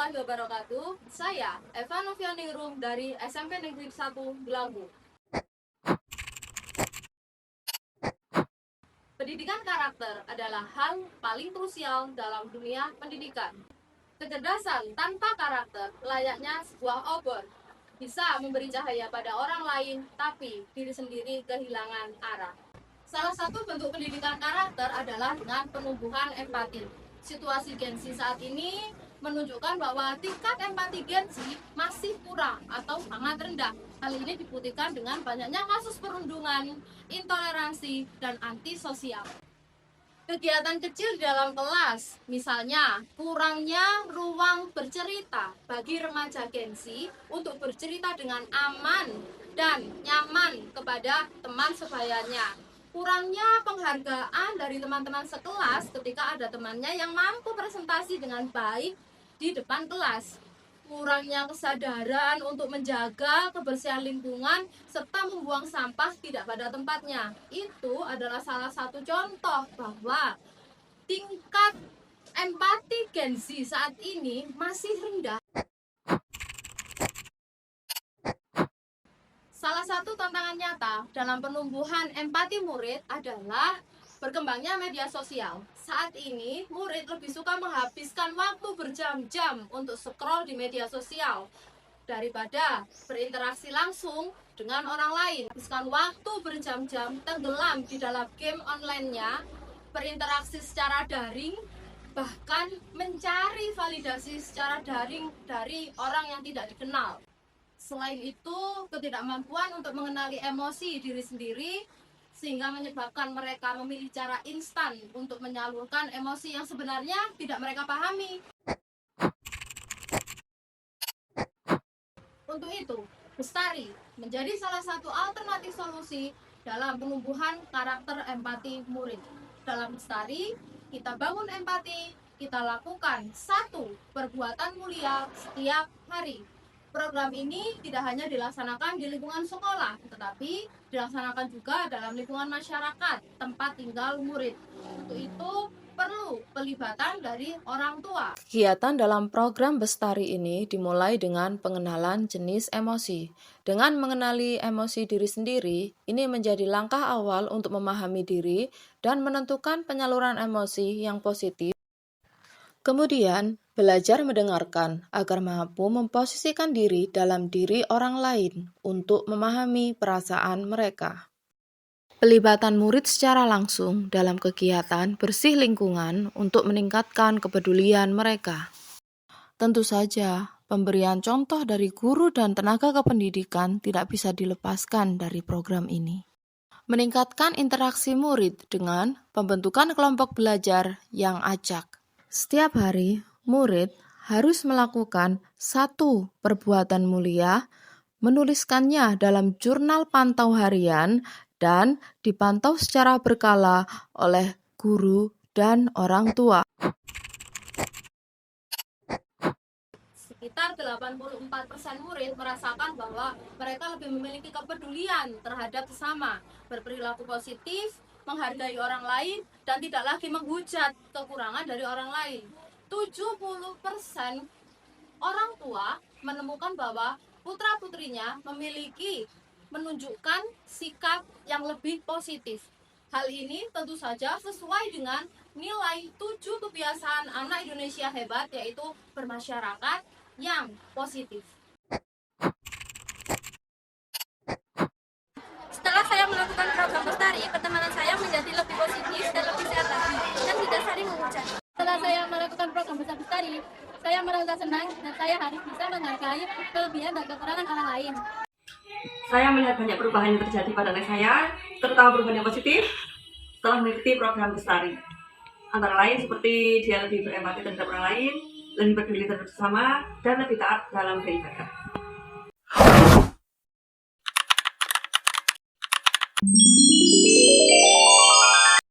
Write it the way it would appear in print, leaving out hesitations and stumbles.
warahmatullahi wabarakatuh. Saya Eva Novianingrum dari SMP Negeri 1 Gelanggu. Pendidikan karakter adalah hal paling krusial dalam dunia pendidikan. Kecerdasan tanpa karakter layaknya sebuah obor, bisa memberi cahaya pada orang lain, tapi diri sendiri kehilangan arah. Salah satu bentuk pendidikan karakter adalah dengan penumbuhan empati. Situasi Gen Z saat ini menunjukkan bahwa tingkat empati Gen Z masih kurang atau sangat rendah. Hal ini dibuktikan dengan banyaknya kasus perundungan, intoleransi, dan antisosial. Kegiatan kecil di dalam kelas, misalnya kurangnya ruang bercerita bagi remaja Gen Z untuk bercerita dengan aman dan nyaman kepada teman sebayanya. Kurangnya penghargaan dari teman-teman sekelas ketika ada temannya yang mampu presentasi dengan baik di depan kelas. Kurangnya kesadaran untuk menjaga kebersihan lingkungan serta membuang sampah tidak pada tempatnya. Itu adalah salah satu contoh bahwa tingkat empati Gen Z saat ini masih rendah. Salah satu tantangan nyata dalam penumbuhan empati murid adalah berkembangnya media sosial. Saat ini, murid lebih suka menghabiskan waktu berjam-jam untuk scroll di media sosial daripada berinteraksi langsung dengan orang lain. Habiskan waktu berjam-jam tenggelam di dalam game online-nya, berinteraksi secara daring, bahkan mencari validasi secara daring dari orang yang tidak dikenal. Selain itu, ketidakmampuan untuk mengenali emosi diri sendiri sehingga menyebabkan mereka memilih cara instan untuk menyalurkan emosi yang sebenarnya tidak mereka pahami. Untuk itu, Bestari menjadi salah satu alternatif solusi dalam penumbuhan karakter empati murid. Dalam Bestari, kita bangun empati, kita lakukan satu perbuatan mulia setiap hari. Program ini tidak hanya dilaksanakan di lingkungan sekolah, tetapi dilaksanakan juga dalam lingkungan masyarakat, tempat tinggal murid. Untuk itu, perlu pelibatan dari orang tua. Kegiatan dalam program Bestari ini dimulai dengan pengenalan jenis emosi. Dengan mengenali emosi diri sendiri, ini menjadi langkah awal untuk memahami diri dan menentukan penyaluran emosi yang positif. Kemudian, belajar mendengarkan agar mampu memposisikan diri dalam diri orang lain untuk memahami perasaan mereka. Pelibatan murid secara langsung dalam kegiatan bersih lingkungan untuk meningkatkan kepedulian mereka. Tentu saja, pemberian contoh dari guru dan tenaga kependidikan tidak bisa dilepaskan dari program ini. Meningkatkan interaksi murid dengan pembentukan kelompok belajar yang acak. Setiap hari, murid harus melakukan satu perbuatan mulia, menuliskannya dalam jurnal pantau harian, dan dipantau secara berkala oleh guru dan orang tua. Sekitar 84% murid merasakan bahwa mereka lebih memiliki kepedulian terhadap sesama, berperilaku positif, menghargai orang lain, dan tidak lagi menghujat kekurangan dari orang lain. 70% orang tua menemukan bahwa putra-putrinya menunjukkan sikap yang lebih positif. Hal ini tentu saja sesuai dengan nilai 7 kebiasaan anak Indonesia hebat, yaitu bermasyarakat yang positif. Setelah saya melakukan program Bestari, pertemanan saya menjadi lebih positif dan lebih sehat lagi, dan tidak saling menghujat. Setelah saya melakukan program Bestari, saya merasa senang dan saya harus bisa menghargai kelebihan dan kekurangan orang lain. Saya melihat banyak perubahan yang terjadi pada anak saya, terutama perubahan yang positif setelah mengikuti program Bestari. Antara lain seperti dia lebih berempati terhadap orang lain, lebih peduli terhadap sesama, dan lebih taat dalam beribadah.